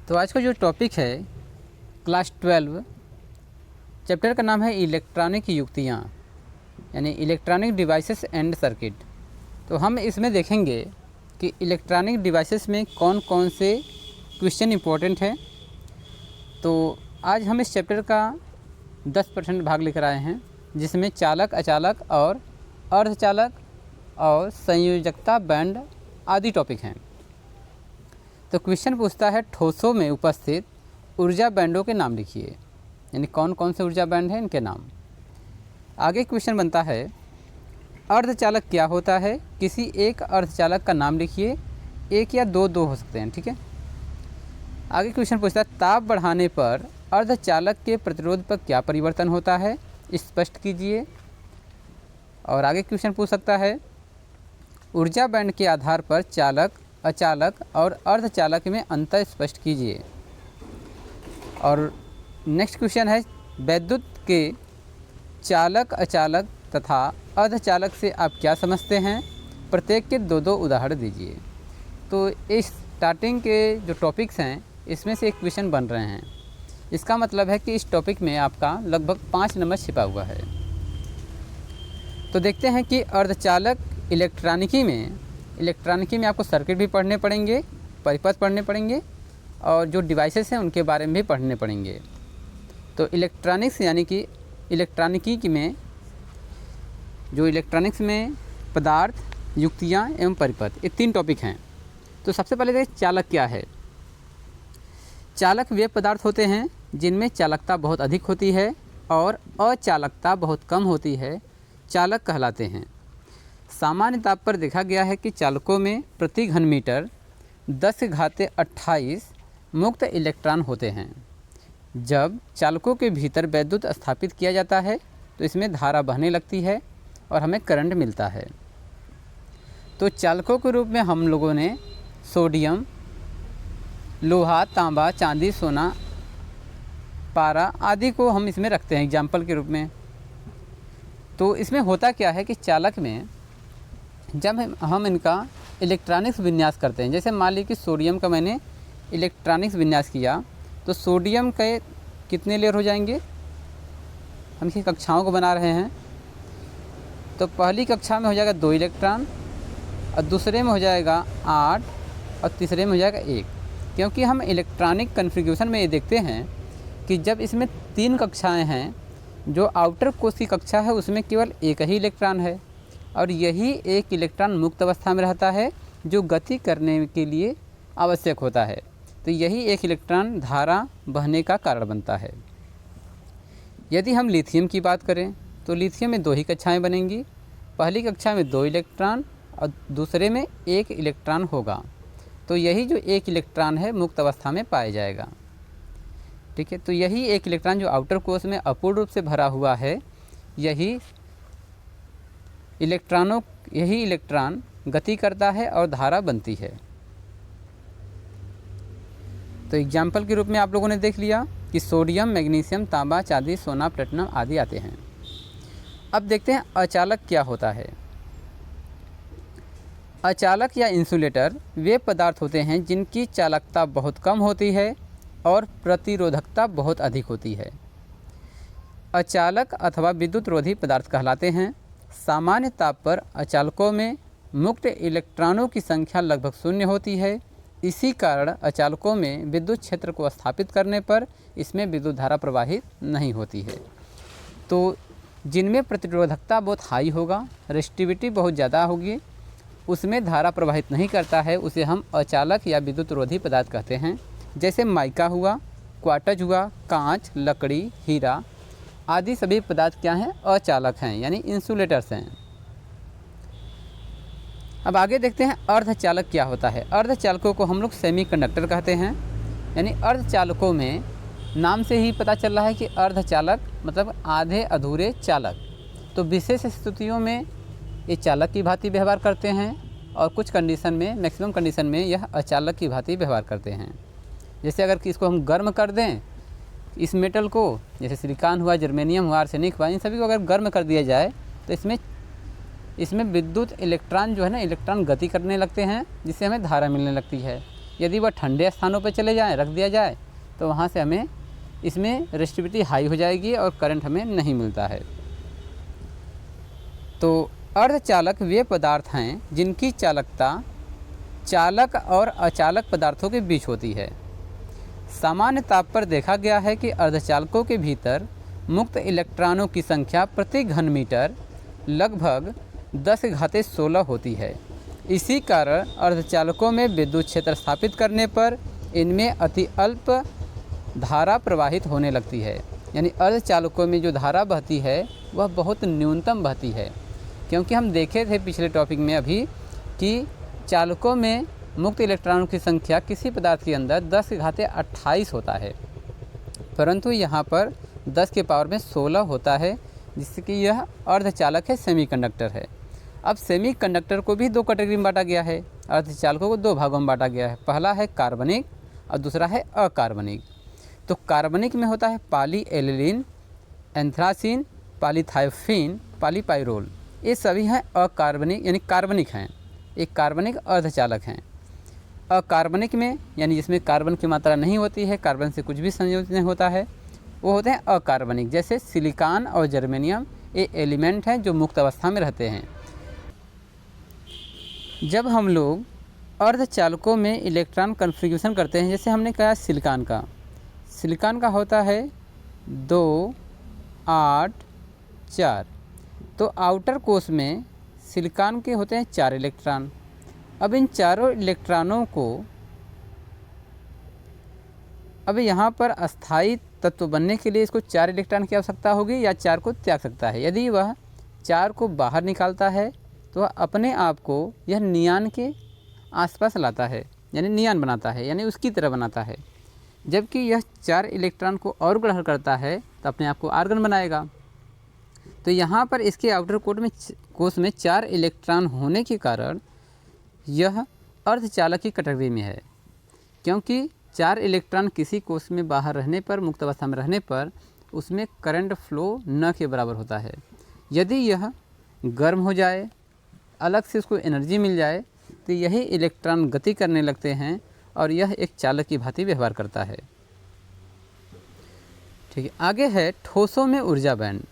तो आज का जो टॉपिक है क्लास 12 चैप्टर का नाम है इलेक्ट्रॉनिक युक्तियाँ, यानी इलेक्ट्रॉनिक डिवाइसेस एंड सर्किट। तो हम इसमें देखेंगे कि इलेक्ट्रॉनिक डिवाइसेस में कौन कौन से क्वेश्चन इंपॉर्टेंट है। तो आज हम इस चैप्टर का 10% भाग लेकर आए हैं, जिसमें चालक, अचालक और अर्धचालक और संयोजकता बैंड आदि टॉपिक हैं। तो क्वेश्चन पूछता है ठोसों में उपस्थित ऊर्जा बैंडों के नाम लिखिए, यानी कौन कौन से ऊर्जा बैंड हैं, इनके नाम। आगे क्वेश्चन बनता है अर्धचालक क्या होता है, किसी एक अर्धचालक का नाम लिखिए, एक या दो हो सकते हैं, ठीक है। आगे क्वेश्चन पूछता है ताप बढ़ाने पर अर्धचालक के प्रतिरोध पर क्या परिवर्तन होता है, स्पष्ट कीजिए। और आगे क्वेश्चन पूछ सकता है ऊर्जा बैंड के आधार पर चालक, अचालक और अर्धचालक में अंतर स्पष्ट कीजिए। और नेक्स्ट क्वेश्चन है विद्युत के चालक, अचालक तथा अर्धचालक से आप क्या समझते हैं, प्रत्येक के दो उदाहरण दीजिए। तो इस स्टार्टिंग के जो टॉपिक्स हैं इसमें से एक क्वेश्चन बन रहे हैं। इसका मतलब है कि इस टॉपिक में आपका लगभग 5 नंबर छिपा हुआ है। तो देखते हैं कि अर्धचालक इलेक्ट्रॉनिकी में आपको सर्किट भी पढ़ने पड़ेंगे, परिपथ पढ़ने पड़ेंगे और जो डिवाइसेस हैं उनके बारे में भी पढ़ने पड़ेंगे। तो इलेक्ट्रॉनिक्स यानी कि इलेक्ट्रॉनिकी में जो इलेक्ट्रॉनिक्स में पदार्थ, युक्तियाँ एवं परिपथ, ये 3 टॉपिक हैं। तो सबसे पहले देखिए चालक क्या है। चालक वे पदार्थ होते हैं जिनमें चालकता बहुत अधिक होती है और अचालकता बहुत कम होती है, चालक कहलाते हैं। सामान्य ताप पर देखा गया है कि चालकों में प्रति घन मीटर 10⁻28 मुक्त इलेक्ट्रॉन होते हैं। जब चालकों के भीतर विद्युत स्थापित किया जाता है तो इसमें धारा बहने लगती है और हमें करंट मिलता है। तो चालकों के रूप में हम लोगों ने सोडियम, लोहा, तांबा, चांदी, सोना, पारा आदि को हम इसमें रखते हैं एग्जाम्पल के रूप में। तो इसमें होता क्या है कि चालक में जब हम इनका इलेक्ट्रॉनिक्स विन्यास करते हैं, जैसे मान लीजिए कि सोडियम का मैंने इलेक्ट्रॉनिक्स विन्यास किया, तो सोडियम के कितने लेयर हो जाएंगे, हम इसी कक्षाओं को बना रहे हैं। तो पहली कक्षा में हो जाएगा 2 इलेक्ट्रॉन और दूसरे में हो जाएगा 8 और तीसरे में हो जाएगा 1। क्योंकि हम इलेक्ट्रॉनिक कन्फिग्रेशन में ये देखते हैं कि जब इसमें 3 कक्षाएं हैं, जो आउटर कोर की कक्षा है उसमें केवल एक ही इलेक्ट्रॉन है और यही एक इलेक्ट्रॉन मुक्त अवस्था में रहता है जो गति करने के लिए आवश्यक होता है। तो यही एक इलेक्ट्रॉन धारा बहने का कारण बनता है। यदि हम लिथियम की बात करें तो लिथियम में 2 ही कक्षाएं बनेंगी, पहली कक्षा में 2 इलेक्ट्रॉन और दूसरे में 1 इलेक्ट्रॉन होगा। तो यही जो 1 इलेक्ट्रॉन है मुक्त अवस्था में पाया जाएगा, ठीक है। तो यही 1 इलेक्ट्रॉन जो आउटर कोर्स में अपूर्ण रूप से भरा हुआ है, यही इलेक्ट्रॉन गति करता है और धारा बनती है। तो एग्जाम्पल के रूप में आप लोगों ने देख लिया कि सोडियम, मैग्नीशियम, तांबा, चांदी, सोना, प्लेटिनम आदि आते हैं। अब देखते हैं अचालक क्या होता है। अचालक या इंसुलेटर वे पदार्थ होते हैं जिनकी चालकता बहुत कम होती है और प्रतिरोधकता बहुत अधिक होती है। अचालक अथवा विद्युत रोधी पदार्थ कहलाते हैं। सामान्य ताप पर अचालकों में मुक्त इलेक्ट्रॉनों की संख्या लगभग 0 होती है। इसी कारण अचालकों में विद्युत क्षेत्र को स्थापित करने पर इसमें विद्युत धारा प्रवाहित नहीं होती है। तो जिनमें प्रतिरोधकता बहुत हाई होगा, रेजिस्टिविटी बहुत ज़्यादा होगी, उसमें धारा प्रवाहित नहीं करता है, उसे हम अचालक या विद्युत रोधी पदार्थ कहते हैं। जैसे माइका हुआ, क्वार्टज हुआ, कांच, लकड़ी, हीरा आदि सभी पदार्थ क्या हैं, अचालक हैं, यानी इंसुलेटर्स हैं। अब आगे देखते हैं अर्धचालक क्या होता है। अर्धचालकों को हम लोग सेमीकंडक्टर कहते हैं, यानी अर्धचालकों में नाम से ही पता चल रहा है कि अर्धचालक मतलब आधे अधूरे चालक। तो विशेष स्थितियों में ये चालक की भांति व्यवहार करते हैं और कुछ कंडीशन में, मैक्सिमम कंडीशन में यह अचालक की भांति व्यवहार करते हैं। जैसे अगर इसको हम गर्म कर दें, इस मेटल को, जैसे सिलिकॉन हुआ, जर्मेनियम हुआ, आर्सेनिक हुआ, इन सभी को अगर गर्म कर दिया जाए तो इसमें विद्युत इलेक्ट्रॉन जो है ना, इलेक्ट्रॉन गति करने लगते हैं, जिससे हमें धारा मिलने लगती है। यदि वह ठंडे स्थानों पर चले जाएँ, रख दिया जाए, तो वहाँ से हमें इसमें रेजिस्टिविटी हाई हो जाएगी और करंट हमें नहीं मिलता है। तो अर्धचालक वे पदार्थ हैं जिनकी चालकता चालक और अचालक पदार्थों के बीच होती है। सामान्य ताप पर देखा गया है कि अर्धचालकों के भीतर मुक्त इलेक्ट्रॉनों की संख्या प्रति घन मीटर लगभग 10⁻16 होती है। इसी कारण अर्धचालकों में विद्युत क्षेत्र स्थापित करने पर इनमें अति अल्प धारा प्रवाहित होने लगती है। यानी अर्धचालकों में जो धारा बहती है वह बहुत न्यूनतम बहती है, क्योंकि हम देखे थे पिछले टॉपिक में अभी कि चालकों में मुक्त इलेक्ट्रॉनों की संख्या किसी पदार्थ के अंदर 10⁻28 होता है, परंतु यहाँ पर 10 के पावर में 16 होता है, जिससे कि यह अर्धचालक है, सेमीकंडक्टर है। अब सेमीकंडक्टर को भी 2 कैटेगरी में बांटा गया है। अर्धचालकों को 2 भागों में बांटा गया है। पहला है कार्बनिक और दूसरा है अकार्बनिक। तो कार्बनिक में होता है पॉलीएथिलीन, एंथ्रासीन, पॉलीथायोफीन, पॉलीपाइरोल। ये सभी हैं अकार्बनिक, यानी कार्बनिक हैं। एक कार्बनिक अर्धचालक हैं। अकार्बनिक में यानी जिसमें कार्बन की मात्रा नहीं होती है, कार्बन से कुछ भी संयोजित नहीं होता है, वो होते हैं अकार्बनिक। जैसे सिलिकॉन और जर्मेनियम, ये एलिमेंट हैं जो मुक्त अवस्था में रहते हैं। जब हम लोग अर्धचालकों में इलेक्ट्रॉन कन्फिग्यूरेशन करते हैं, जैसे हमने कहा सिलिकॉन का होता है 2, 8, 4। तो आउटर कोश में सिलिकॉन के होते हैं 4 इलेक्ट्रॉन। अब इन चारों इलेक्ट्रॉनों को अब यहाँ पर अस्थायी तत्व बनने के लिए इसको 4 इलेक्ट्रॉन की आवश्यकता होगी या 4 को त्याग सकता है। यदि वह 4 को बाहर निकालता है तो वह अपने आप को यह नियान के आसपास लाता है, यानी नियान बनाता है, यानी उसकी तरह बनाता है। जबकि यह 4 इलेक्ट्रॉन को और ग्रहण करता है तो अपने आप को आर्गन बनाएगा। तो यहाँ पर इसके आउटर कोश में 4 इलेक्ट्रॉन होने के कारण यह अर्धचालक की कैटेगरी में है, क्योंकि 4 इलेक्ट्रॉन किसी कोश में बाहर रहने पर, मुक्त अवस्था में रहने पर, उसमें करंट फ्लो न के बराबर होता है। यदि यह गर्म हो जाए, अलग से उसको एनर्जी मिल जाए, तो यही इलेक्ट्रॉन गति करने लगते हैं और यह एक चालक की भांति व्यवहार करता है। ठीक है, आगे है ठोसों में ऊर्जा बैंड।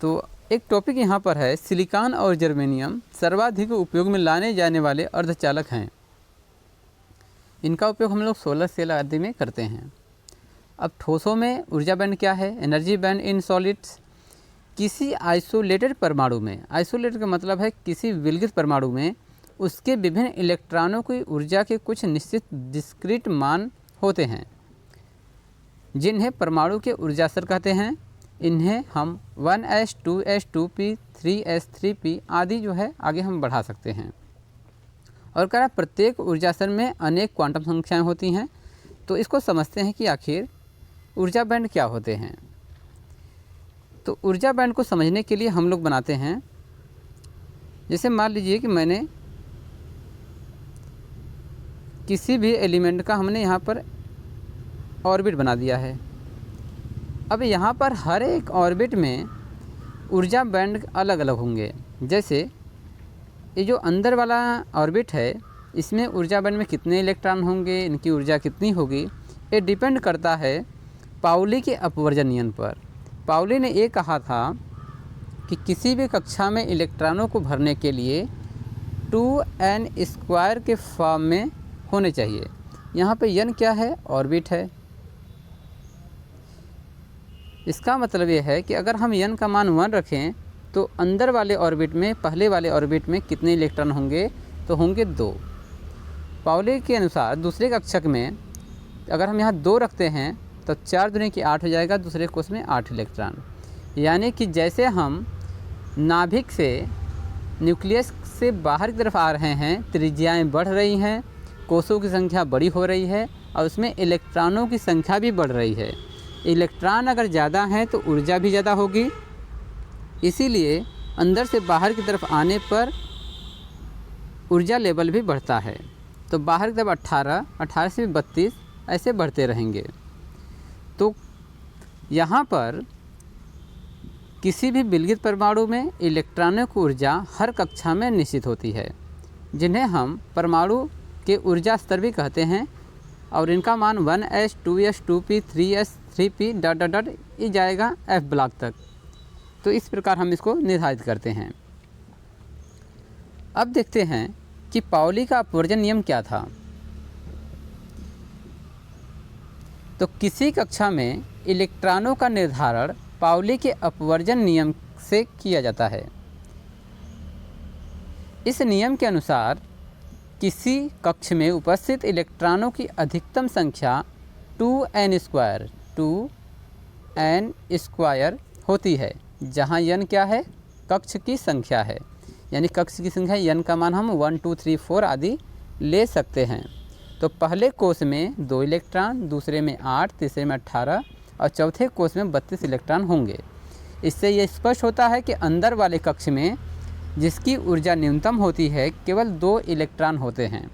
तो एक टॉपिक यहाँ पर है, सिलिकॉन और जर्मेनियम सर्वाधिक उपयोग में लाने जाने वाले अर्धचालक हैं। इनका उपयोग हम लोग सोलर सेल आदि में करते हैं। अब ठोसों में ऊर्जा बैंड क्या है? Energy band in solids. किसी आइसोलेटेड परमाणु में, आइसोलेटेड का मतलब है किसी विलगित परमाणु में, उसके विभिन्न इलेक्ट्रॉनों की ऊर्जा के कुछ निश्चित डिस्क्रीट मान होते हैं, जिन्हें परमाणु के ऊर्जा स्तर कहते हैं। इन्हें हम 1s, 2s, 2p, 3s, 3p आदि जो है आगे हम बढ़ा सकते हैं। और कह रहा प्रत्येक ऊर्जा स्तर में अनेक क्वांटम संख्याएं होती हैं। तो इसको समझते हैं कि आखिर ऊर्जा बैंड क्या होते हैं। तो ऊर्जा बैंड को समझने के लिए हम लोग बनाते हैं, जैसे मान लीजिए कि मैंने किसी भी एलिमेंट का हमने यहाँ पर ऑर्बिट बना दिया है। अब यहाँ पर हर एक ऑर्बिट में ऊर्जा बैंड अलग अलग होंगे। जैसे ये जो अंदर वाला ऑर्बिट है, इसमें ऊर्जा बैंड में कितने इलेक्ट्रॉन होंगे, इनकी ऊर्जा कितनी होगी, ये डिपेंड करता है पाउली के अपवर्जन नियम पर। पाउली ने ये कहा था कि किसी भी कक्षा में इलेक्ट्रॉनों को भरने के लिए 2n² के फॉर्म में होने चाहिए। यहाँ पे n क्या है? ऑर्बिट है। इसका मतलब ये है कि अगर हम n का मान 1 रखें तो अंदर वाले ऑर्बिट में, पहले वाले ऑर्बिट में कितने इलेक्ट्रॉन होंगे? तो होंगे 2। पाउली के अनुसार दूसरे कक्षक में अगर हम यहाँ 2 रखते हैं तो 4 दूनी की 8 हो जाएगा, दूसरे कोश में 8 इलेक्ट्रॉन। यानी कि जैसे हम नाभिक से, न्यूक्लियस से बाहर की तरफ आ रहे हैं, त्रिज्याएँ बढ़ रही हैं, कोषों की संख्या बड़ी हो रही है और उसमें इलेक्ट्रॉनों की संख्या भी बढ़ रही है। इलेक्ट्रॉन अगर ज़्यादा हैं तो ऊर्जा भी ज़्यादा होगी, इसीलिए अंदर से बाहर की तरफ आने पर ऊर्जा लेवल भी बढ़ता है। तो बाहर की तरफ 18, 18 से 32 ऐसे बढ़ते रहेंगे। तो यहाँ पर किसी भी विलगित परमाणु में इलेक्ट्रॉनों की ऊर्जा हर कक्षा में निश्चित होती है, जिन्हें हम परमाणु के ऊर्जा स्तर भी कहते हैं और इनका मान 1s 2s 2p 3s 3p dot dot dot ये जाएगा f ब्लॉक तक। तो इस प्रकार हम इसको निर्धारित करते हैं। अब देखते हैं कि पाउली का अपवर्जन नियम क्या था। तो किसी कक्षा में इलेक्ट्रॉनों का निर्धारण पाउली के अपवर्जन नियम से किया जाता है। इस नियम के अनुसार किसी कक्ष में उपस्थित इलेक्ट्रॉनों की अधिकतम संख्या 2n स्क्वायर होती है, जहां n क्या है, कक्ष की संख्या है। यानी कक्ष की संख्या n का मान हम 1 2 3 4 आदि ले सकते हैं। तो पहले कोष में 2 इलेक्ट्रॉन, दूसरे में 8, तीसरे में 18 और चौथे कोष में 32 इलेक्ट्रॉन होंगे। इससे ये स्पष्ट होता है कि अंदर वाले कक्ष में जिसकी ऊर्जा न्यूनतम होती है केवल 2 इलेक्ट्रॉन होते हैं।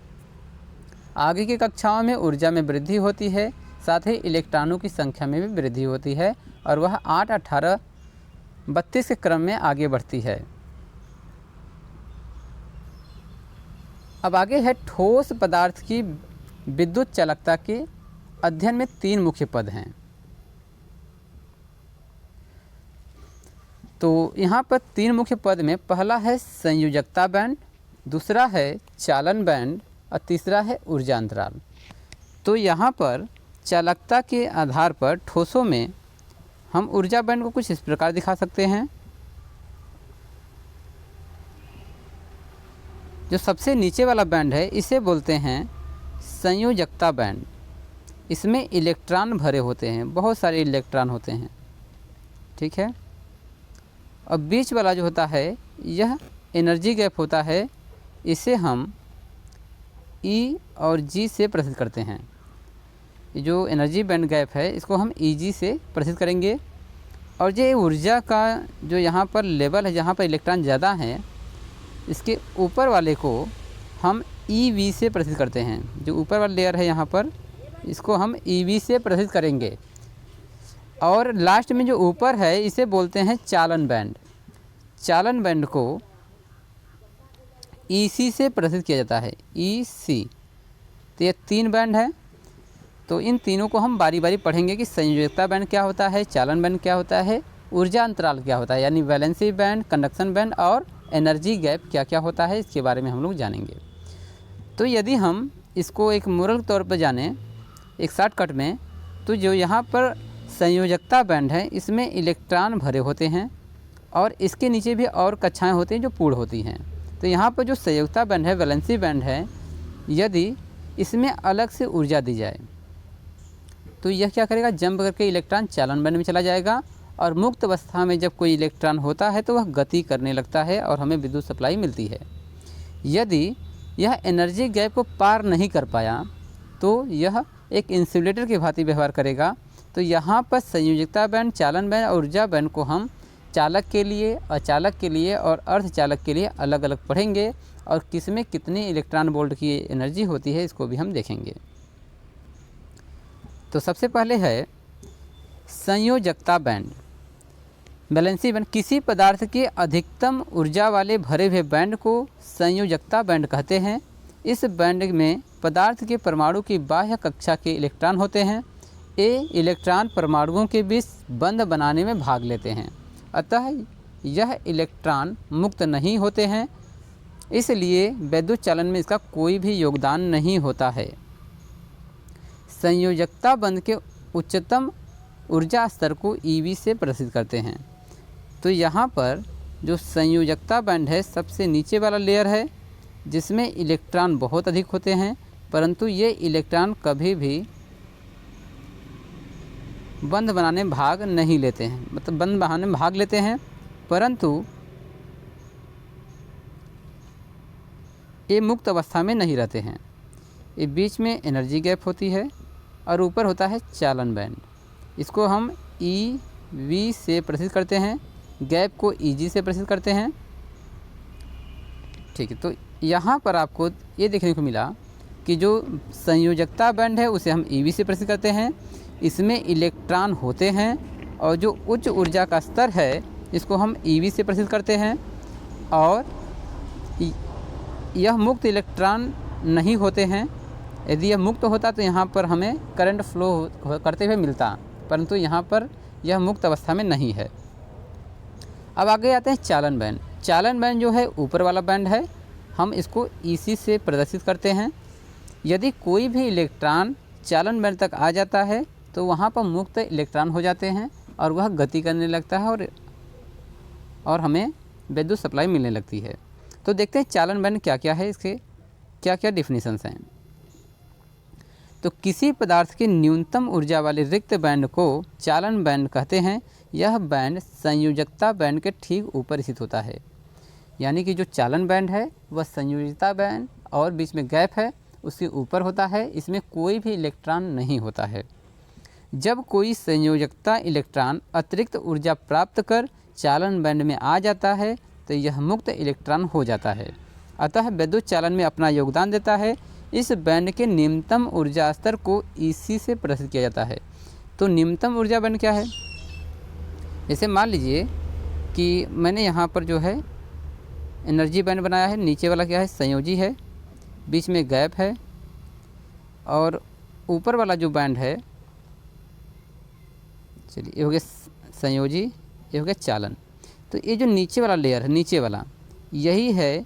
आगे की कक्षाओं में ऊर्जा में वृद्धि होती है, साथ ही इलेक्ट्रॉनों की संख्या में भी वृद्धि होती है और वह 8, 18, 32 के क्रम में आगे बढ़ती है। अब आगे है ठोस पदार्थ की विद्युत चालकता के अध्ययन में 3 मुख्य पद हैं। तो यहाँ पर 3 मुख्य पद में पहला है संयोजकता बैंड, दूसरा है चालन बैंड और तीसरा है ऊर्जा अंतराल। तो यहाँ पर चालकता के आधार पर ठोसों में हम ऊर्जा बैंड को कुछ इस प्रकार दिखा सकते हैं। जो सबसे नीचे वाला बैंड है इसे बोलते हैं संयोजकता बैंड। इसमें इलेक्ट्रॉन भरे होते हैं, बहुत सारे इलेक्ट्रॉन होते हैं, ठीक है। और बीच वाला जो होता है यह एनर्जी गैप होता है, इसे हम E और G से प्रदर्शित करते हैं। जो एनर्जी बैंड गैप है इसको हम EG से प्रदर्शित करेंगे। और ये ऊर्जा का जो यहाँ पर लेवल है, जहाँ पर इलेक्ट्रॉन ज़्यादा हैं, इसके ऊपर वाले को हम EV से प्रदर्शित करते हैं। जो ऊपर वाला लेयर है यहाँ पर, इसको हम EV से प्रदर्शित करेंगे। और लास्ट में जो ऊपर है इसे बोलते हैं चालन बैंड। चालन बैंड को EC से प्रदर्शित किया जाता है, EC। तो ये 3 बैंड है। तो इन तीनों को हम बारी बारी पढ़ेंगे कि संयोजकता बैंड क्या होता है, चालन बैंड क्या होता है, ऊर्जा अंतराल क्या होता है, यानी वैलेंसी बैंड, कंडक्शन बैंड और एनर्जी गैप क्या क्या होता है, इसके बारे में हम लोग जानेंगे। तो यदि हम इसको एक मोरल तौर पर जानें एक शॉर्टकट में, तो जो यहाँ पर संयोजकता बैंड है इसमें इलेक्ट्रॉन भरे होते हैं और इसके नीचे भी और कक्षाएं होती हैं जो पूर्ण होती हैं। तो यहाँ पर जो संयोजकता बैंड है, वैलेंसी बैंड है, यदि इसमें अलग से ऊर्जा दी जाए तो यह क्या करेगा, जंप करके इलेक्ट्रॉन चालन बैंड में चला जाएगा। और मुक्त अवस्था में जब कोई इलेक्ट्रॉन होता है तो वह गति करने लगता है और हमें विद्युत सप्लाई मिलती है। यदि यह एनर्जी गैप को पार नहीं कर पाया तो यह एक इंसुलेटर की भांति व्यवहार करेगा। तो यहाँ पर संयोजकता बैंड, चालन बैंड और ऊर्जा बैंड को हम चालक के लिए, अचालक के लिए और अर्धचालक के लिए अलग अलग पढ़ेंगे और किसमें कितनी इलेक्ट्रॉन वोल्ट की एनर्जी होती है इसको भी हम देखेंगे। तो सबसे पहले है संयोजकता बैंड, वैलेंसी बैंड। किसी पदार्थ के अधिकतम ऊर्जा वाले भरे हुए बैंड को संयोजकता बैंड कहते हैं। इस बैंड में पदार्थ के परमाणु की बाह्य कक्षा के इलेक्ट्रॉन होते हैं। ये इलेक्ट्रॉन परमाणुओं के बीच बंध बनाने में भाग लेते हैं, अतः यह इलेक्ट्रॉन मुक्त नहीं होते हैं, इसलिए विद्युत चालन में इसका कोई भी योगदान नहीं होता है। संयोजकता बंध के उच्चतम ऊर्जा स्तर को EV से प्रदर्शित करते हैं। तो यहाँ पर जो संयोजकता बैंड है सबसे नीचे वाला लेयर है जिसमें इलेक्ट्रॉन बहुत अधिक होते हैं, परंतु ये इलेक्ट्रॉन कभी भी बंध बनाने में भाग नहीं लेते हैं, मतलब बंध बनाने में भाग लेते हैं परंतु ये मुक्त अवस्था में नहीं रहते हैं। ये बीच में एनर्जी गैप होती है और ऊपर होता है चालन बैंड। इसको हम EV से प्रदर्शित करते हैं, गैप को EG से प्रदर्शित करते हैं, ठीक है। तो यहाँ पर आपको ये देखने को मिला कि जो संयोजकता बैंड है उसे हम EV से प्रदर्शित करते हैं, इसमें इलेक्ट्रॉन होते हैं, और जो उच्च ऊर्जा का स्तर है इसको हम EV से प्रदर्शित करते हैं, और यह मुक्त इलेक्ट्रॉन नहीं होते हैं। यदि यह मुक्त होता तो यहाँ पर हमें करंट फ्लो करते हुए मिलता, परंतु यहाँ पर यह मुक्त अवस्था में नहीं है। अब आगे आते हैं चालन बैंड। चालन बैंड जो है ऊपर वाला बैंड है, हम इसको EC से प्रदर्शित करते हैं। यदि कोई भी इलेक्ट्रॉन चालन बैंड तक आ जाता है तो वहाँ पर मुक्त इलेक्ट्रॉन हो जाते हैं और वह गति करने लगता है और हमें विद्युत सप्लाई मिलने लगती है। तो देखते हैं चालन बैंड क्या क्या है, इसके क्या क्या डिफिनीशंस हैं। तो किसी पदार्थ की न्यूनतम ऊर्जा वाले रिक्त बैंड को चालन बैंड कहते हैं। यह बैंड संयोजकता बैंड के ठीक ऊपर स्थित होता है। यानी कि जो चालन बैंड है वह संयोजकता बैंड और बीच में गैप है उसके ऊपर होता है। इसमें कोई भी इलेक्ट्रॉन नहीं होता है। जब कोई संयोजकता इलेक्ट्रॉन अतिरिक्त ऊर्जा प्राप्त कर चालन बैंड में आ जाता है तो यह मुक्त इलेक्ट्रॉन हो जाता है, अतः विद्युत चालन में अपना योगदान देता है। इस बैंड के निम्नतम ऊर्जा स्तर को EC से प्रदर्शित किया जाता है। तो निम्नतम ऊर्जा बैंड क्या है? जैसे मान लीजिए कि मैंने यहाँ पर जो है एनर्जी बैंड बनाया है। नीचे वाला क्या है? संयोजी है, बीच में गैप है और ऊपर वाला जो बैंड है, चलिए ये हो गया संयोजी, ये हो गया चालन। तो ये जो नीचे वाला लेयर है, नीचे वाला यही है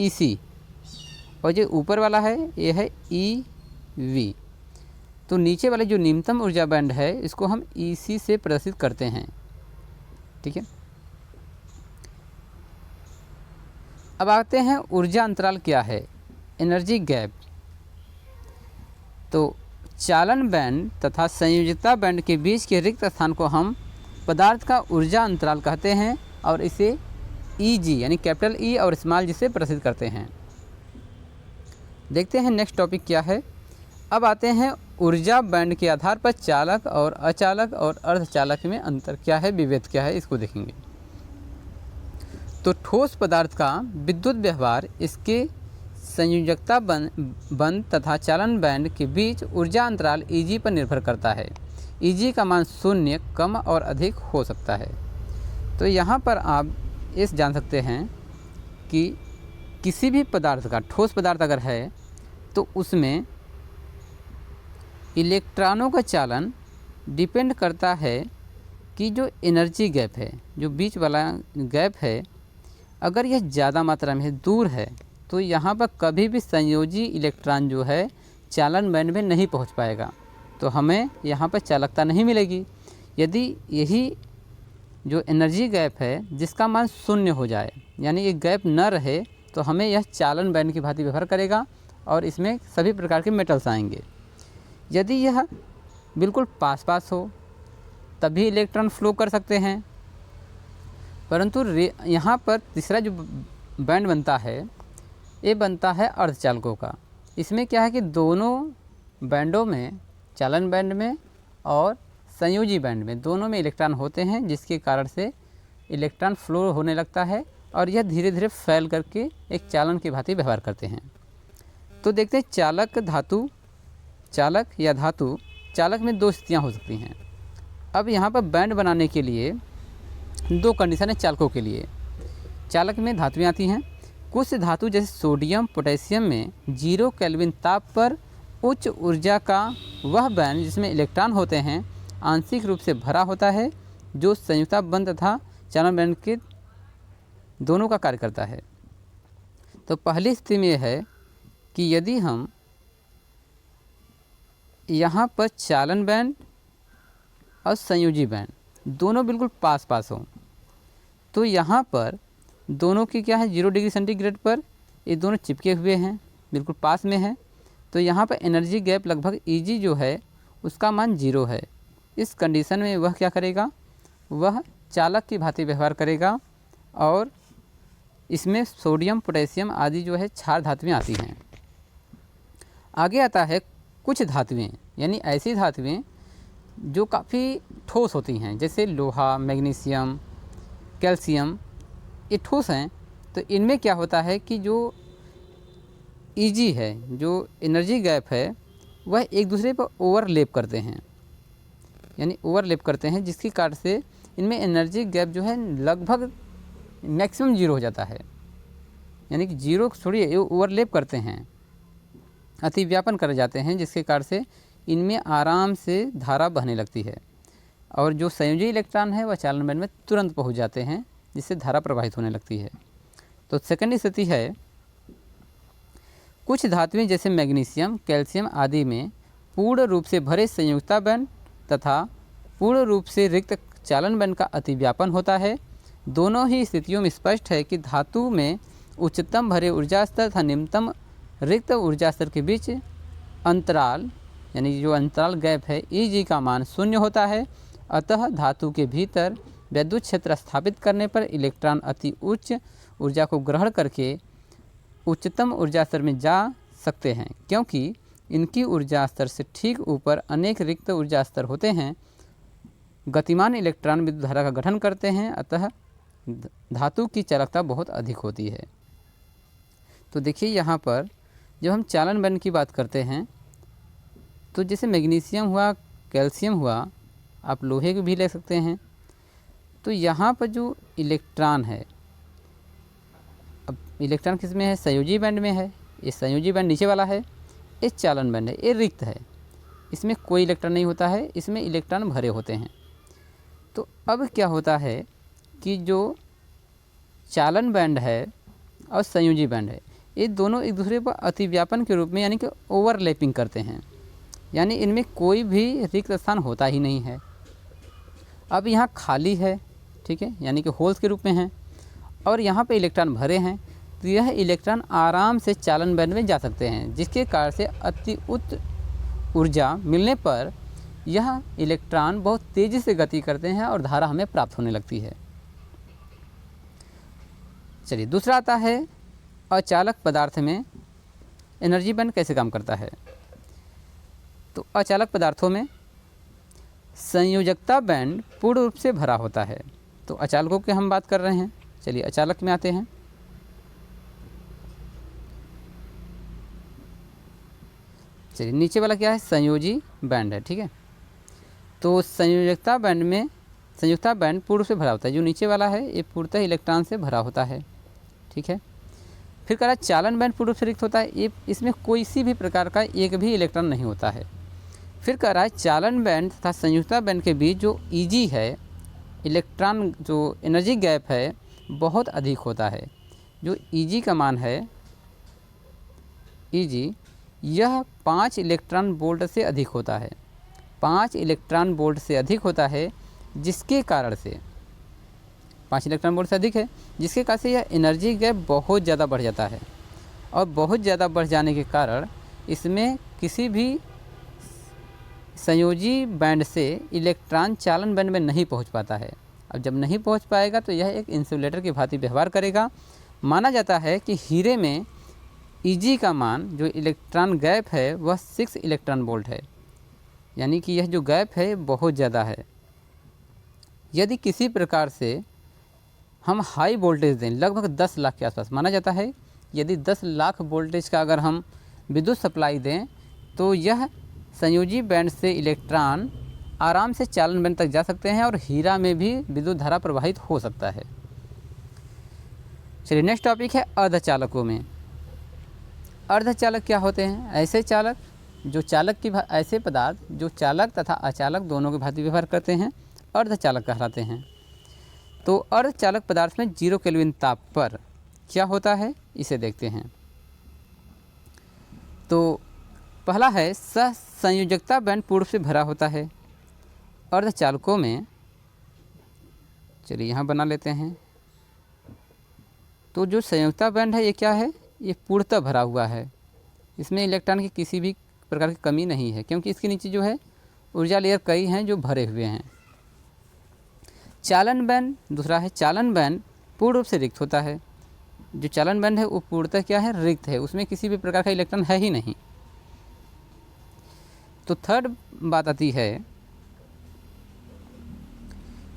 EC और जो ऊपर वाला है ये है EV। तो नीचे वाले जो निम्नतम ऊर्जा बैंड है इसको हम EC से प्रदर्शित करते हैं। ठीक है। अब आते हैं ऊर्जा अंतराल क्या है, एनर्जी गैप। तो चालन बैंड तथा संयोजकता बैंड के बीच के रिक्त स्थान को हम पदार्थ का ऊर्जा अंतराल कहते हैं और इसे EG यानी कैपिटल E और स्मॉल G से प्रदर्शित करते हैं। देखते हैं नेक्स्ट टॉपिक क्या है। अब आते हैं ऊर्जा बैंड के आधार पर चालक और अचालक और अर्धचालक में अंतर क्या है, विभेद क्या है, इसको देखेंगे। तो ठोस पदार्थ का विद्युत व्यवहार इसके संयोजकता बंध तथा चालन बैंड के बीच ऊर्जा अंतराल EG पर निर्भर करता है। EG का मान 0, कम और अधिक हो सकता है। तो यहाँ पर आप इस जान सकते हैं कि किसी भी पदार्थ का, ठोस पदार्थ अगर है तो उसमें इलेक्ट्रॉनों का चालन डिपेंड करता है कि जो एनर्जी गैप है, जो बीच वाला गैप है, अगर यह ज़्यादा मात्रा में दूर है तो यहाँ पर कभी भी संयोजी इलेक्ट्रॉन जो है चालन बैंड में नहीं पहुँच पाएगा, तो हमें यहाँ पर चालकता नहीं मिलेगी। यदि यही जो एनर्जी गैप है जिसका मान 0 हो जाए, यानी ये गैप न रहे, तो हमें यह चालन बैंड की भांति व्यवहार करेगा और इसमें सभी प्रकार के मेटल्स आएंगे। यदि यह बिल्कुल पास पास हो तभी इलेक्ट्रॉन फ्लो कर सकते हैं, परंतु यहाँ पर तीसरा जो बैंड बनता है ये बनता है अर्धचालकों का। इसमें क्या है कि दोनों बैंडों में, चालन बैंड में और संयोजी बैंड में, दोनों में इलेक्ट्रॉन होते हैं, जिसके कारण से इलेक्ट्रॉन फ्लो होने लगता है और यह धीरे धीरे फैल करके एक चालन की भांति व्यवहार करते हैं। तो देखते हैं चालक धातु, चालक या धातु। चालक में 2 स्थितियाँ हो सकती हैं। अब यहाँ पर बैंड बनाने के लिए 2 कंडीशन है चालकों के लिए। चालक में धातुएँ आती हैं। कुछ धातु जैसे सोडियम, पोटेशियम में 0 केल्विन ताप पर उच्च ऊर्जा का वह बैंड जिसमें इलेक्ट्रॉन होते हैं आंशिक रूप से भरा होता है, जो संयुक्ता बंध तथा चालन बैंड के दोनों का कार्य करता है। तो पहली स्थिति में यह है कि यदि हम यहाँ पर चालन बैंड और संयोजी बैंड दोनों बिल्कुल पास पास हों, तो यहाँ पर दोनों की क्या है, 0 डिग्री सेंटीग्रेड पर ये दोनों चिपके हुए हैं, बिल्कुल पास में हैं। तो यहाँ पर एनर्जी गैप लगभग EG जो है उसका मान 0 है। इस कंडीशन में वह क्या करेगा, वह चालक की भांति व्यवहार करेगा और इसमें सोडियम, पोटेशियम आदि जो है क्षार धातुएँ आती हैं। आगे आता है कुछ धातुएँ, यानी ऐसी धातुएँ जो काफ़ी ठोस होती हैं, जैसे लोहा, मैग्नीशियम, कैल्शियम, ये ठोस हैं। तो इनमें क्या होता है कि जो EG है, जो एनर्जी गैप है, वह एक दूसरे पर ओवरलैप करते हैं, यानी ओवरलैप करते हैं, जिसके कारण से इनमें एनर्जी गैप जो है लगभग मैक्सिमम 0 हो जाता है। यानी कि 0 छोड़िए, ये ओवरलैप करते हैं अतिव्यापन कर जाते हैं, जिसके कारण से इनमें आराम से धारा बहने लगती है और जो संयोजी इलेक्ट्रॉन है वह चालन बैंड में तुरंत पहुंच जाते हैं, जिससे धारा प्रवाहित होने लगती है। तो सेकंड स्थिति है, कुछ धातुएं जैसे मैग्नीशियम, कैल्शियम आदि में पूर्ण रूप से भरे संयुक्ता बैंड तथा पूर्ण रूप से रिक्त चालन बैंड का अतिव्यापन होता है। दोनों ही स्थितियों में स्पष्ट है कि धातु में उच्चतम भरे ऊर्जा स्तर तथा निम्नतम रिक्त ऊर्जा स्तर के बीच अंतराल, यानी जो अंतराल गैप है, Eg का मान 0 होता है। अतः धातु के भीतर विद्युत क्षेत्र स्थापित करने पर इलेक्ट्रॉन अति उच्च ऊर्जा को ग्रहण करके उच्चतम ऊर्जा स्तर में जा सकते हैं, क्योंकि इनकी ऊर्जा स्तर से ठीक ऊपर अनेक रिक्त ऊर्जा स्तर होते हैं। गतिमान इलेक्ट्रॉन विद्युत धारा का गठन करते हैं, अतः धातु की चालकता बहुत अधिक होती है। तो देखिए यहाँ पर जब हम चालन बैंड की बात करते हैं तो जैसे मैग्नीशियम हुआ, कैल्शियम हुआ, आप लोहे को भी ले सकते हैं। तो यहाँ पर जो इलेक्ट्रॉन है, अब इलेक्ट्रॉन किस में है, संयोजी बैंड में है। ये संयोजी बैंड नीचे वाला है, ये चालन बैंड है, ये रिक्त है, इसमें कोई इलेक्ट्रॉन नहीं होता है, इसमें इलेक्ट्रॉन भरे होते हैं। तो अब क्या होता है कि जो चालन बैंड है और संयोजी बैंड है, ये दोनों एक दूसरे पर अतिव्यापन के रूप में यानी कि ओवरलैपिंग करते हैं, यानी इनमें कोई भी रिक्त स्थान होता ही नहीं है। अब यहाँ खाली है, ठीक है, यानी कि होल्स के रूप में है, और यहाँ पे इलेक्ट्रॉन भरे हैं, तो यह इलेक्ट्रॉन आराम से चालन बैंड में जा सकते हैं, जिसके कारण से अति उच्च ऊर्जा मिलने पर यह इलेक्ट्रॉन बहुत तेज़ी से गति करते हैं और धारा हमें प्राप्त होने लगती है। चलिए दूसरा आता है, अचालक पदार्थ में एनर्जी बैंड कैसे काम करता है। तो अचालक पदार्थों में संयोजकता बैंड पूर्ण रूप से भरा होता है। तो अचालकों की हम बात कर रहे हैं, चलिए अचालक में आते हैं। चलिए नीचे वाला क्या है, संयोजी बैंड है, ठीक है। तो संयोजकता बैंड में संयुक्ता बैंड पूर्ण रूप से भरा होता है, जो नीचे वाला है ये पूर्णतः इलेक्ट्रॉन से भरा होता है, ठीक है। फिर कह रहा है चालन बैंड पूर्ण रूप से रिक्त होता है, ये इसमें कोई सी भी प्रकार का एक भी इलेक्ट्रॉन नहीं होता है। फिर कह रहा है चालन बैंड तथा संयुक्ता बैंड के बीच जो Eg है, इलेक्ट्रॉन जो एनर्जी गैप है, बहुत अधिक होता है। जो Eg का मान है, Eg यह 5 इलेक्ट्रॉन वोल्ट से अधिक होता है, 5 इलेक्ट्रॉन वोल्ट से अधिक होता है, जिसके कारण से 5 इलेक्ट्रॉन वोल्ट से अधिक है, जिसके कारण से यह एनर्जी गैप बहुत ज़्यादा बढ़ जाता है। और बहुत ज़्यादा बढ़ जाने के कारण इसमें किसी भी संयोजी बैंड से इलेक्ट्रॉन चालन बैंड में नहीं पहुंच पाता है। अब जब नहीं पहुंच पाएगा तो यह एक इंसुलेटर की भांति व्यवहार करेगा। माना जाता है कि हीरे में Eg का मान, जो इलेक्ट्रॉन गैप है, वह 6 इलेक्ट्रॉन वोल्ट है, यानी कि यह जो गैप है बहुत ज़्यादा है। यदि किसी प्रकार से हम हाई वोल्टेज दें, लगभग 10 लाख के आसपास माना जाता है, यदि 10 लाख वोल्टेज का अगर हम विद्युत सप्लाई दें तो यह संयोजी बैंड से इलेक्ट्रॉन आराम से चालन बैंड तक जा सकते हैं और हीरा में भी विद्युत धारा प्रवाहित हो सकता है। चलिए नेक्स्ट टॉपिक है अर्धचालकों में। अर्धचालक क्या होते हैं? ऐसे चालक जो चालक की ऐसे पदार्थ जो चालक तथा अचालक दोनों की भांति व्यवहार करते हैं, अर्धचालक कहलाते हैं। तो अर्धचालक पदार्थ में 0 केल्विन ताप पर क्या होता है, इसे देखते हैं। तो पहला है सहसंयोजकता बैंड पूर्ण से भरा होता है। अर्धचालकों में, चलिए यहाँ बना लेते हैं। तो जो संयोजकता बैंड है ये क्या है, ये पूर्णतः भरा हुआ है, इसमें इलेक्ट्रॉन की किसी भी प्रकार की कमी नहीं है, क्योंकि इसके नीचे जो है ऊर्जा लेयर कई हैं जो भरे हुए हैं। चालन बैंड दूसरा है, चालन बैंड पूर्ण रूप से रिक्त होता है। जो चालन बैंड है वो पूर्णतः क्या है, रिक्त है, उसमें किसी भी प्रकार का इलेक्ट्रॉन है ही नहीं। तो थर्ड बात आती है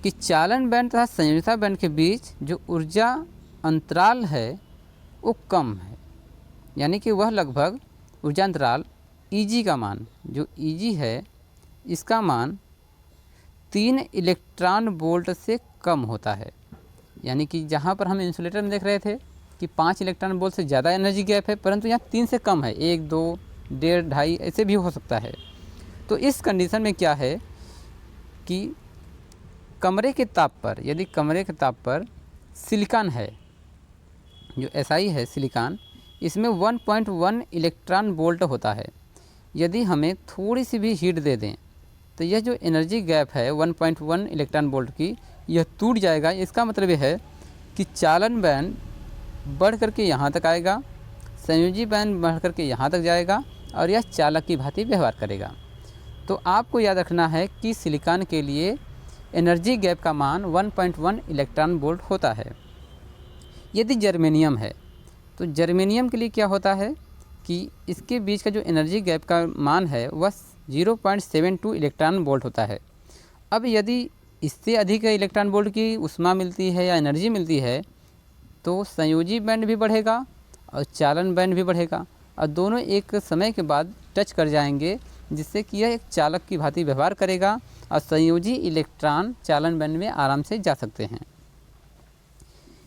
कि चालन बैंड तथा संयोजकता बैंड के बीच जो ऊर्जा अंतराल है वो कम है, यानी कि वह लगभग ऊर्जा अंतराल Eg का मान, जो Eg है इसका मान 3 इलेक्ट्रॉन वोल्ट से कम होता है। यानी कि जहाँ पर हम इंसुलेटर में देख रहे थे कि 5 इलेक्ट्रॉन वोल्ट से ज़्यादा एनर्जी गैप है, परंतु यहाँ 3 से कम है, 1, 2, 1.5 2.5 ऐसे भी हो सकता है। तो इस कंडीशन में क्या है कि कमरे के ताप पर, यदि कमरे के ताप पर सिलिकॉन है, जो SI है सिलिकॉन, इसमें 1.1 इलेक्ट्रॉन वोल्ट होता है। यदि हमें थोड़ी सी भी हीट दे दें तो यह जो एनर्जी गैप है 1.1 इलेक्ट्रॉन वोल्ट की, यह टूट जाएगा। इसका मतलब यह है कि चालन बैंड बढ़ करके यहाँ तक आएगा, संयोजी बैंड बढ़ करके यहाँ तक जाएगा और यह चालक की भांति व्यवहार करेगा। तो आपको याद रखना है कि सिलिकॉन के लिए एनर्जी गैप का मान 1.1 इलेक्ट्रॉन वोल्ट होता है। यदि जर्मेनियम है तो जर्मेनियम के लिए क्या होता है कि इसके बीच का जो एनर्जी गैप का मान है वह 0.72 इलेक्ट्रॉन वोल्ट होता है। अब यदि इससे अधिक इलेक्ट्रॉन वोल्ट की ऊष्मा मिलती है या एनर्जी मिलती है तो संयोजी बैंड भी बढ़ेगा और चालन बैंड भी बढ़ेगा और दोनों एक समय के बाद टच कर जाएंगे, जिससे कि यह एक चालक की भांति व्यवहार करेगा और संयोजी इलेक्ट्रॉन चालन बैंड में आराम से जा सकते हैं।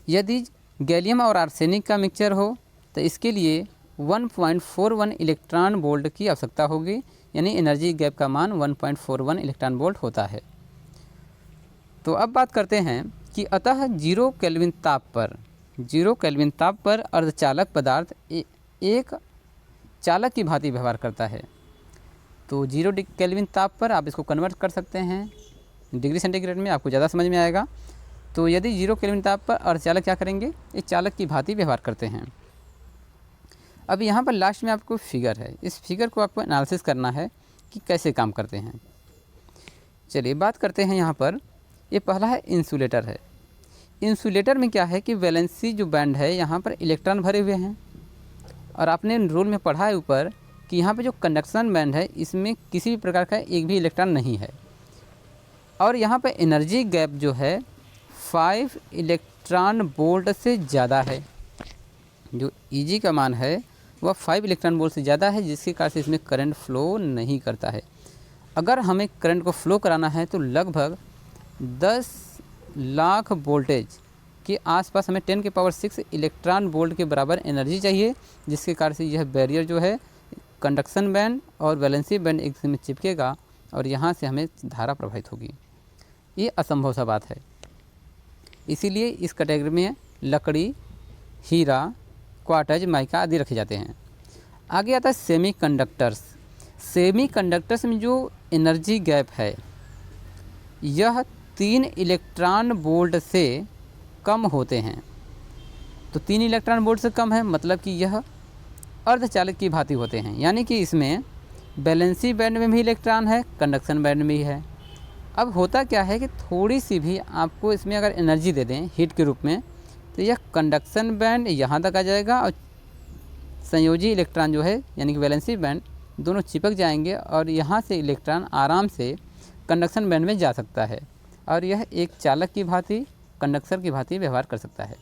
यदि गैलियम और आर्सेनिक का मिक्सचर हो तो इसके लिए 1.41 इलेक्ट्रॉन वोल्ट की आवश्यकता होगी, यानी एनर्जी गैप का मान 1.41 इलेक्ट्रॉन वोल्ट होता है। तो अब बात करते हैं कि अतः 0 केल्विन ताप पर अर्धचालक पदार्थ एक चालक की भांति व्यवहार करता है। तो 0 केल्विन ताप पर आप इसको कन्वर्ट कर सकते हैं डिग्री सेंटीग्रेड में, आपको ज़्यादा समझ में आएगा। तो यदि 0 केल्विन ताप पर अर्धचालक क्या करेंगे, एक चालक की भांति व्यवहार करते हैं। अब यहाँ पर लास्ट में आपको फिगर है, इस फिगर को आपको एनालिसिस करना है कि कैसे काम करते हैं। चलिए बात करते हैं यहाँ पर। ये पहला है इंसुलेटर है। इंसुलेटर में क्या है कि वैलेंसी जो बैंड है यहाँ पर इलेक्ट्रॉन भरे हुए हैं और आपने रूल में पढ़ा है ऊपर कि यहाँ पे जो कंडक्शन बैंड है इसमें किसी भी प्रकार का एक भी इलेक्ट्रॉन नहीं है और यहाँ पे एनर्जी गैप जो है 5 इलेक्ट्रॉन वोल्ट से ज़्यादा है। जो Eg का मान है वह 5 इलेक्ट्रॉन वोल्ट से ज़्यादा है, जिसके कारण से इसमें करंट फ्लो नहीं करता है। अगर हमें करंट को फ्लो कराना है तो लगभग 10 लाख वोल्टेज के आसपास हमें 10⁶ इलेक्ट्रॉन वोल्ट के बराबर एनर्जी चाहिए, जिसके कारण से यह बैरियर जो है कंडक्शन बैंड और वैलेंसी बैंड एक दूसरे में चिपकेगा और यहाँ से हमें धारा प्रवाहित होगी। ये असंभव सा बात है। इसीलिए इस कैटेगरी में लकड़ी, हीरा, क्वार्टज, माइका आदि रखे जाते हैं। आगे आता है सेमीकंडक्टर्स। सेमीकंडक्टर्स में जो एनर्जी गैप है यह 3 इलेक्ट्रॉन वोल्ट से कम होते हैं। तो 3 इलेक्ट्रॉन वोल्ट से कम है मतलब कि यह अर्धचालक की भांति होते हैं, यानी कि इसमें वैलेंसी बैंड में भी इलेक्ट्रॉन है, कंडक्शन बैंड में भी है। अब होता क्या है कि थोड़ी सी भी आपको इसमें अगर एनर्जी दे दें हीट के रूप में तो यह कंडक्शन बैंड यहाँ तक आ जाएगा और संयोजी इलेक्ट्रॉन जो है यानी कि वैलेंसी बैंड दोनों चिपक जाएंगे और यहाँ से इलेक्ट्रॉन आराम से कंडक्शन बैंड में जा सकता है और यह एक चालक की भांति, कंडक्टर की भांति व्यवहार कर सकता है।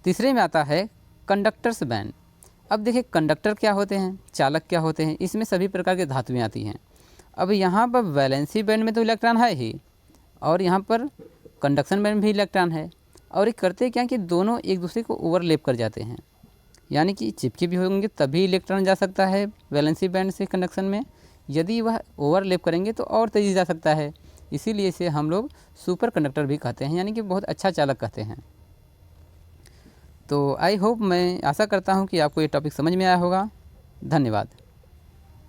तीसरे में आता है कंडक्टर्स बैंड। अब देखिए कंडक्टर क्या होते हैं, चालक क्या होते हैं, इसमें सभी प्रकार की धातुएं आती हैं। अब यहाँ पर वैलेंसी बैंड में तो इलेक्ट्रॉन है ही और यहाँ पर कंडक्शन बैंड में भी इलेक्ट्रॉन है और ये करते क्या कि दोनों एक दूसरे को ओवरलैप कर जाते हैं, यानी कि चिपके भी होंगे तभी इलेक्ट्रॉन जा सकता है वैलेंसी बैंड से कंडक्शन में, यदि वह ओवरलैप करेंगे तो और तेज़ी जा सकता है। इसीलिए इसे हम लोग सुपर कंडक्टर भी कहते हैं, यानी कि बहुत अच्छा चालक कहते हैं। तो आई होप, मैं आशा करता हूँ कि आपको ये टॉपिक समझ में आया होगा। धन्यवाद।